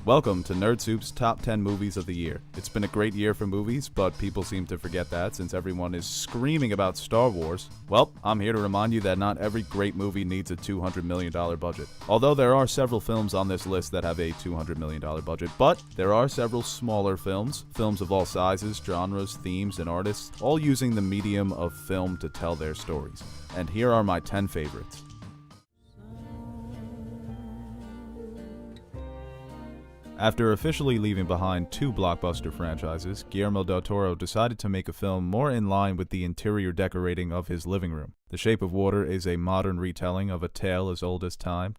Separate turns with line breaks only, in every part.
Welcome to Nerd Soup's Top 10 Movies of the Year. It's been a great year for movies, but people seem to forget that since everyone is screaming about Star Wars. Well, I'm here to remind you that not every great movie needs a $200 million budget. Although there are several films on this list that have a $200 million budget, but there are several smaller films of all sizes, genres, themes, and artists, all using the medium of film to tell their stories. And here are my 10 favorites. After officially leaving behind two blockbuster franchises, Guillermo del Toro decided to make a film more in line with the interior decorating of his living room. The Shape of Water is a modern retelling of a tale as old as time.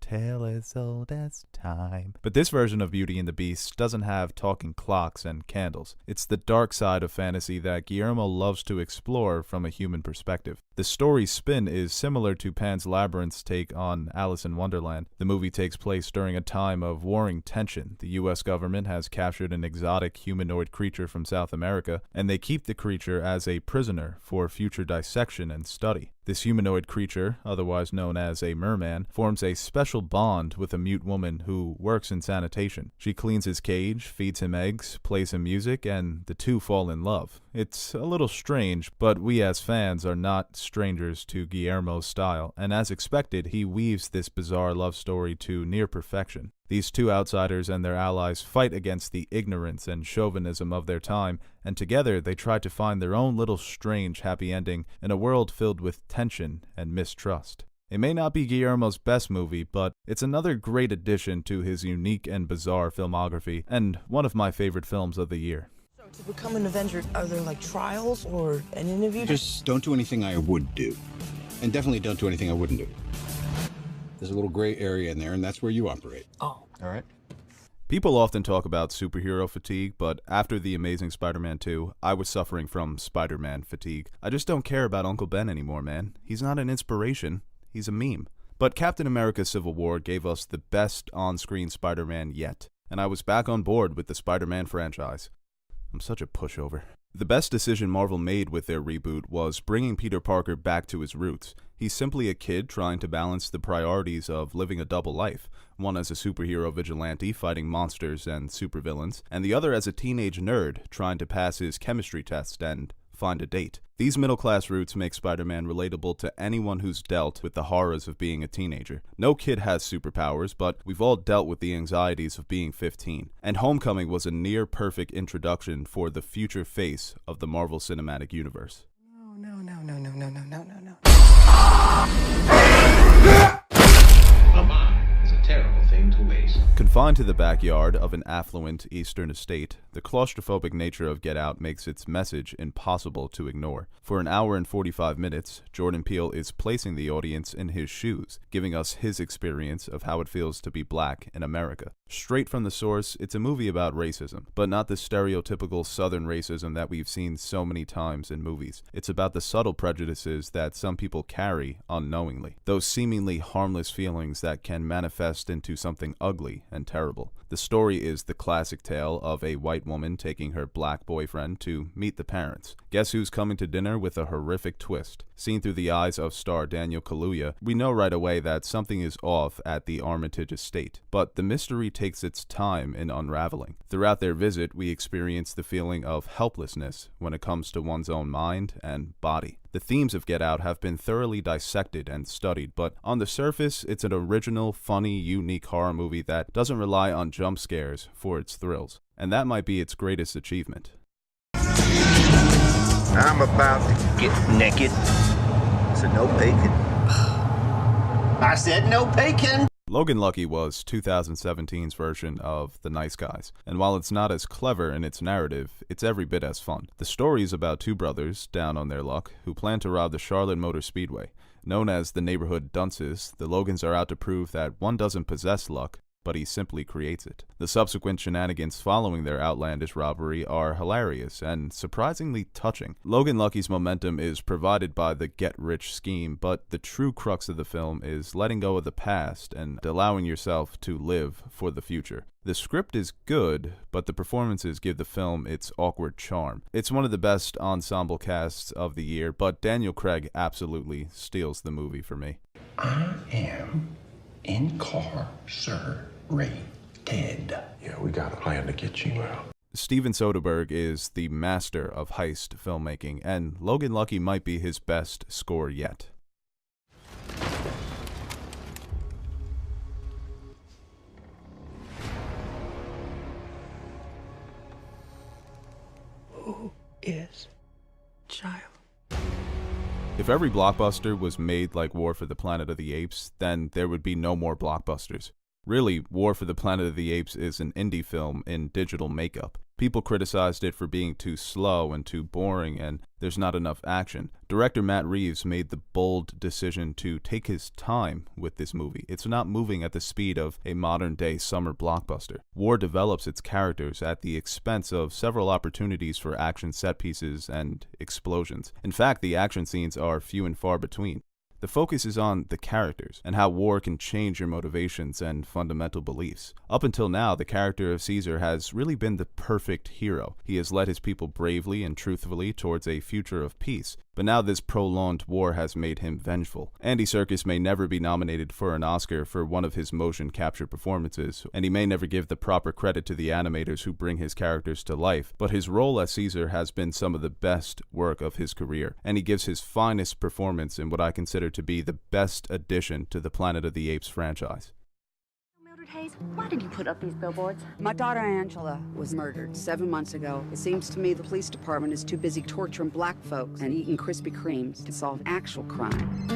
But this version of Beauty and the Beast doesn't have talking clocks and candles. It's the dark side of fantasy that Guillermo loves to explore from a human perspective. The story's spin is similar to Pan's Labyrinth's take on Alice in Wonderland. The movie takes place during a time of warring tension. The U.S. government has captured an exotic humanoid creature from South America, and they keep the creature as a prisoner for future dissection and study. This humanoid creature, otherwise known as a merman, forms a special bond with a mute woman who works in sanitation. She cleans his cage, feeds him eggs, plays him music, and the two fall in love. It's a little strange, but we as fans are not strangers to Guillermo's style, and as expected, he weaves this bizarre love story to near perfection. These two outsiders and their allies fight against the ignorance and chauvinism of their time, and together they try to find their own little strange happy ending in a world filled with tension and mistrust. It may not be Guillermo's best movie, but it's another great addition to his unique and bizarre filmography, and one of my favorite films of the year.
So to become an Avenger, are there like trials or an interview?
Just don't do anything I would do, and definitely don't do anything I wouldn't do. There's a little gray area in there, and that's where you operate.
Oh.
All right.
People often talk about superhero fatigue, but after The Amazing Spider-Man 2, I was suffering from Spider-Man fatigue. I just don't care about Uncle Ben anymore, man. He's not an inspiration. He's a meme. But Captain America Civil War gave us the best on-screen Spider-Man yet, and I was back on board with the Spider-Man franchise. I'm such a pushover. The best decision Marvel made with their reboot was bringing Peter Parker back to his roots. He's simply a kid trying to balance the priorities of living a double life, one as a superhero vigilante fighting monsters and supervillains, and the other as a teenage nerd trying to pass his chemistry test and find a date. These middle-class roots make Spider-Man relatable to anyone who's dealt with the horrors of being a teenager. No kid has superpowers, but we've all dealt with the anxieties of being 15. And Homecoming was a near-perfect introduction for the future face of the Marvel Cinematic Universe.
No.
A bomb is a terrible thing to waste.
Confined to the backyard of an affluent Eastern estate, the claustrophobic nature of Get Out makes its message impossible to ignore. For an hour and 45 minutes, Jordan Peele is placing the audience in his shoes, giving us his experience of how it feels to be black in America. Straight from the source, it's a movie about racism, but not the stereotypical Southern racism that we've seen so many times in movies. It's about the subtle prejudices that some people carry unknowingly, those seemingly harmless feelings that can manifest into something ugly and terrible. The story is the classic tale of a white woman taking her black boyfriend to meet the parents. Guess who's coming to dinner with a horrific twist? Seen through the eyes of star Daniel Kaluuya, we know right away that something is off at the Armitage estate, but the mystery takes its time in unraveling. Throughout their visit, we experience the feeling of helplessness when it comes to one's own mind and body. The themes of Get Out have been thoroughly dissected and studied, but on the surface, it's an original, funny, unique horror movie that doesn't rely on jump scares for its thrills, and that might be its greatest achievement.
I'm about to get naked, so no bacon. I said no bacon!
Logan Lucky was 2017's version of The Nice Guys, and while it's not as clever in its narrative, it's every bit as fun. The story is about two brothers, down on their luck, who plan to rob the Charlotte Motor Speedway. Known as the neighborhood dunces, the Logans are out to prove that one doesn't possess luck, but he simply creates it. The subsequent shenanigans following their outlandish robbery are hilarious and surprisingly touching. Logan Lucky's momentum is provided by the get-rich scheme, but the true crux of the film is letting go of the past and allowing yourself to live for the future. The script is good, but the performances give the film its awkward charm. It's one of the best ensemble casts of the year, but Daniel Craig absolutely steals the movie for me.
I am incarcerated.
Ted. Yeah, we got a plan to get you out.
Steven Soderbergh is the master of heist filmmaking, and Logan Lucky might be his best score yet.
Who is Child?
If every blockbuster was made like War for the Planet of the Apes, then there would be no more blockbusters. Really, War for the Planet of the Apes is an indie film in digital makeup. People criticized it for being too slow and too boring, and there's not enough action. Director Matt Reeves made the bold decision to take his time with this movie. It's not moving at the speed of a modern-day summer blockbuster. War develops its characters at the expense of several opportunities for action set pieces and explosions. In fact, the action scenes are few and far between. The focus is on the characters and how war can change your motivations and fundamental beliefs. Up until now, the character of Caesar has really been the perfect hero. He has led his people bravely and truthfully towards a future of peace. But now this prolonged war has made him vengeful. Andy Serkis may never be nominated for an Oscar for one of his motion capture performances, and he may never give the proper credit to the animators who bring his characters to life, but his role as Caesar has been some of the best work of his career, and he gives his finest performance in what I consider to be the best addition to the Planet of the Apes franchise.
Hayes, why did you put up these billboards?
My daughter Angela was murdered 7 months ago. It seems to me the police department is too busy torturing black folks and eating Krispy Kremes to solve actual crime.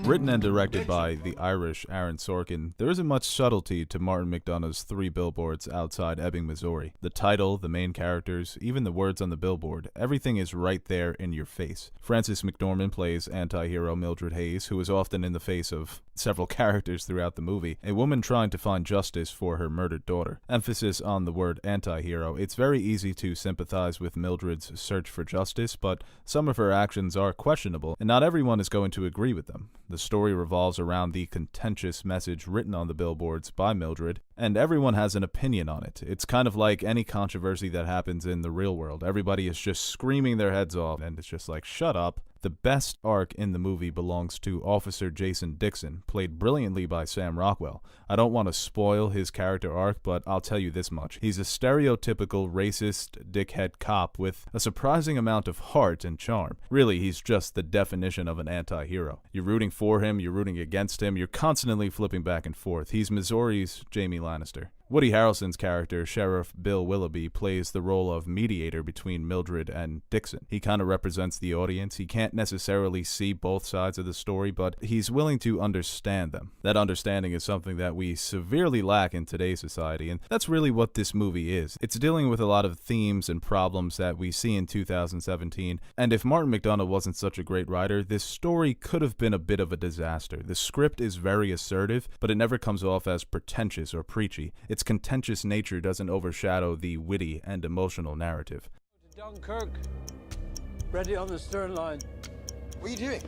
Written and directed by the Irish Aaron Sorkin, there isn't much subtlety to Martin McDonagh's 3 billboards outside Ebbing, Missouri. The title, the main characters, even the words on the billboard, everything is right there in your face. Frances McDormand plays anti-hero Mildred Hayes, who is often in the face of several characters throughout the movie, a woman trying to find justice for her murdered daughter. Emphasis on the word anti-hero. It's very easy to sympathize with Mildred's search for justice, but some of her actions are questionable, and not everyone is going to agree with them. The story revolves around the contentious message written on the billboards by Mildred, and everyone has an opinion on it. It's kind of like any controversy that happens in the real world. Everybody is just screaming their heads off, and it's just like, shut up. The best arc in the movie belongs to Officer Jason Dixon, played brilliantly by Sam Rockwell. I don't want to spoil his character arc, but I'll tell you this much. He's a stereotypical racist dickhead cop with a surprising amount of heart and charm. Really, he's just the definition of an anti-hero. You're rooting for him, you're rooting against him, you're constantly flipping back and forth. He's Missouri's Jamie Lannister. Woody Harrelson's character, Sheriff Bill Willoughby, plays the role of mediator between Mildred and Dixon. He kind of represents the audience. He can't necessarily see both sides of the story, but he's willing to understand them. That understanding is something that we severely lack in today's society, and that's really what this movie is. It's dealing with a lot of themes and problems that we see in 2017, and if Martin McDonagh wasn't such a great writer, this story could have been a bit of a disaster. The script is very assertive, but it never comes off as pretentious or preachy. Its contentious nature doesn't overshadow the witty and emotional narrative.
Dunkirk, ready on the stern line.
What are you doing?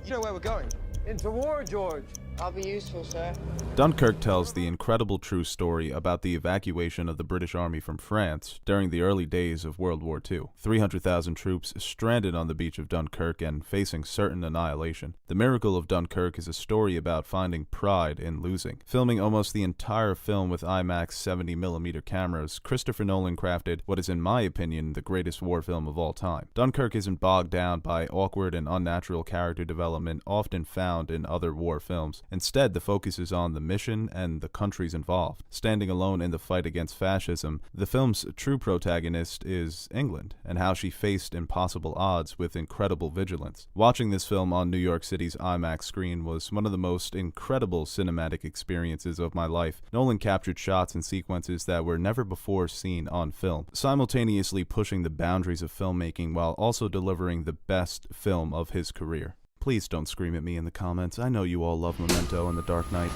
You know where we're going.
Into war, George.
I'll be useful, sir.
Dunkirk tells the incredible true story about the evacuation of the British Army from France during the early days of World War II. 300,000 troops stranded on the beach of Dunkirk and facing certain annihilation. The Miracle of Dunkirk is a story about finding pride in losing. Filming almost the entire film with IMAX 70mm cameras, Christopher Nolan crafted what is, in my opinion, the greatest war film of all time. Dunkirk isn't bogged down by awkward and unnatural character development often found in other war films. Instead, the focus is on the mission and the countries involved. Standing alone in the fight against fascism, the film's true protagonist is England, and how she faced impossible odds with incredible vigilance. Watching this film on New York City's IMAX screen was one of the most incredible cinematic experiences of my life. Nolan captured shots and sequences that were never before seen on film, simultaneously pushing the boundaries of filmmaking while also delivering the best film of his career. Please don't scream at me in the comments. I know you all love Memento and The Dark Knight.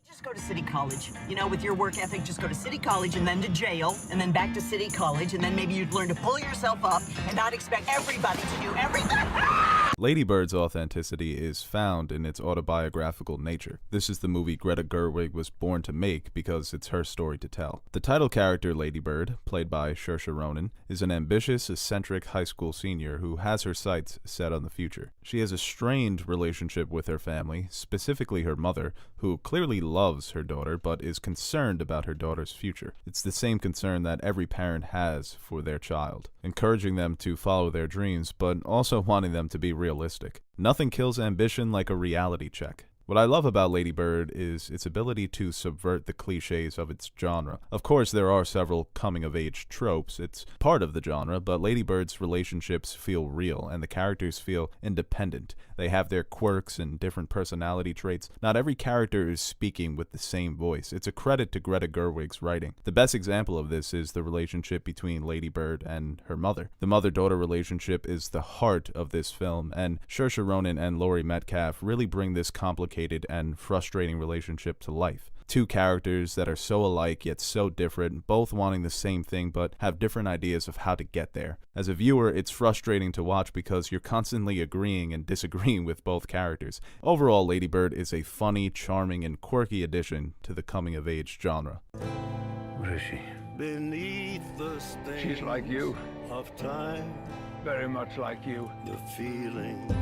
Just go to City College. You know, with your work ethic, just go to City College and then to jail, and then back to City College, and then maybe you'd learn to pull yourself up and not expect everybody to do everything.
Lady Bird's authenticity is found in its autobiographical nature. This is the movie Greta Gerwig was born to make because it's her story to tell. The title character, Lady Bird, played by Saoirse Ronan, is an ambitious, eccentric high school senior who has her sights set on the future. She has a strained relationship with her family, specifically her mother, who clearly loves her daughter but is concerned about her daughter's future. It's the same concern that every parent has for their child, encouraging them to follow their dreams but also wanting them to be realistic. Nothing kills ambition like a reality check. What I love about Lady Bird is its ability to subvert the cliches of its genre. Of course, there are several coming-of-age tropes. It's part of the genre, but Lady Bird's relationships feel real, and the characters feel independent. They have their quirks and different personality traits. Not every character is speaking with the same voice. It's a credit to Greta Gerwig's writing. The best example of this is the relationship between Lady Bird and her mother. The mother-daughter relationship is the heart of this film, and Saoirse Ronan and Laurie Metcalf really bring this complicated and frustrating relationship to life. Two characters that are so alike yet so different, both wanting the same thing but have different ideas of how to get there. As a viewer, it's frustrating to watch because you're constantly agreeing and disagreeing with both characters. Overall, Lady Bird is a funny, charming, and quirky addition to the coming-of-age genre.
What is she?
Beneath the stain.
She's like you.
Of time.
Very much like you.
The feelings.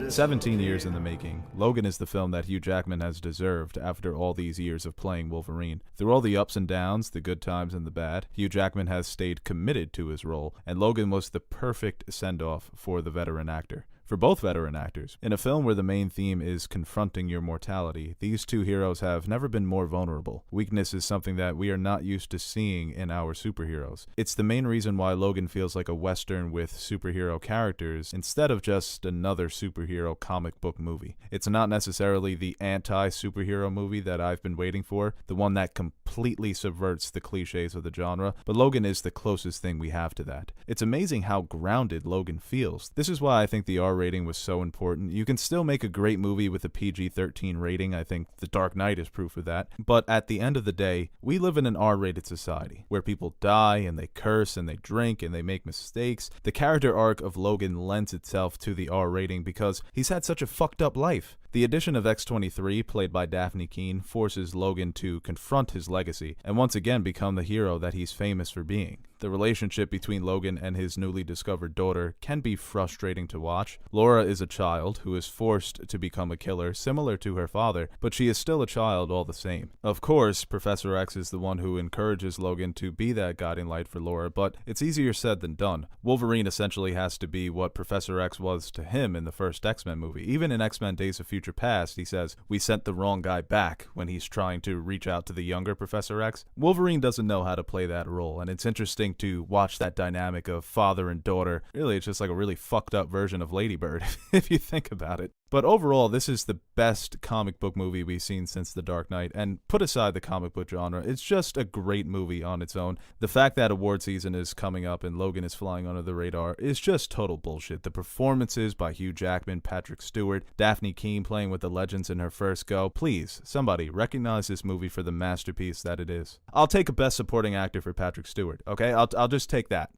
17 years in the making, Logan is the film that Hugh Jackman has deserved after all these years of playing Wolverine. Through all the ups and downs, the good times and the bad, Hugh Jackman has stayed committed to his role, and Logan was the perfect send-off for the veteran actor. For both veteran actors. In a film where the main theme is confronting your mortality, these two heroes have never been more vulnerable. Weakness is something that we are not used to seeing in our superheroes. It's the main reason why Logan feels like a Western with superhero characters instead of just another superhero comic book movie. It's not necessarily the anti-superhero movie that I've been waiting for, the one that completely subverts the cliches of the genre, but Logan is the closest thing we have to that. It's amazing how grounded Logan feels. This is why I think the R rating was so important. You can still make a great movie with a PG-13 rating. I think The Dark Knight is proof of that. But at the end of the day, we live in an R-rated society where people die and they curse and they drink and they make mistakes. The character arc of Logan lends itself to the R rating because he's had such a fucked up life. The addition of X-23, played by Daphne Keane, forces Logan to confront his legacy and once again become the hero that he's famous for being. The relationship between Logan and his newly discovered daughter can be frustrating to watch. Laura is a child who is forced to become a killer, similar to her father, but she is still a child all the same. Of course, Professor X is the one who encourages Logan to be that guiding light for Laura, but it's easier said than done. Wolverine essentially has to be what Professor X was to him in the first X-Men movie. Even in X-Men Days of Future Past, he says, "We sent the wrong guy back," when he's trying to reach out to the younger Professor X. Wolverine doesn't know how to play that role, and it's interesting to watch that dynamic of father and daughter. Really, it's just like a really fucked up version of Lady Bird, if you think about it. But overall, this is the best comic book movie we've seen since The Dark Knight, and put aside the comic book genre, it's just a great movie on its own. The fact that award season is coming up and Logan is flying under the radar is just total bullshit. The performances by Hugh Jackman, Patrick Stewart, Daphne Keane playing with the legends in her first go. Please, somebody, recognize this movie for the masterpiece that it is. I'll take a Best Supporting Actor for Patrick Stewart, okay? I'll just take that.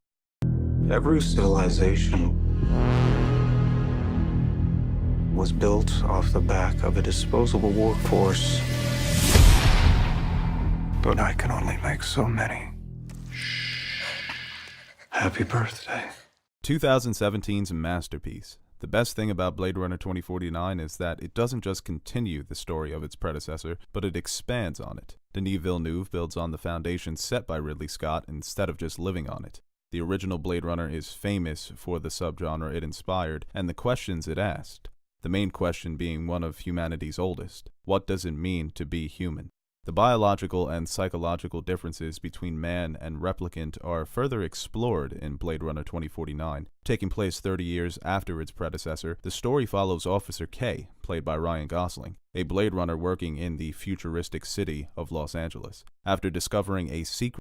Every civilization was built off the back of a disposable workforce. But I can only make so many. Happy birthday.
2017's masterpiece. The best thing about Blade Runner 2049 is that it doesn't just continue the story of its predecessor, but it expands on it. Denis Villeneuve builds on the foundation set by Ridley Scott instead of just living on it. The original Blade Runner is famous for the subgenre it inspired and the questions it asked. The main question being one of humanity's oldest. What does it mean to be human? The biological and psychological differences between man and replicant are further explored in Blade Runner 2049. Taking place 30 years after its predecessor, the story follows Officer K, played by Ryan Gosling, a Blade Runner working in the futuristic city of Los Angeles. After discovering a secret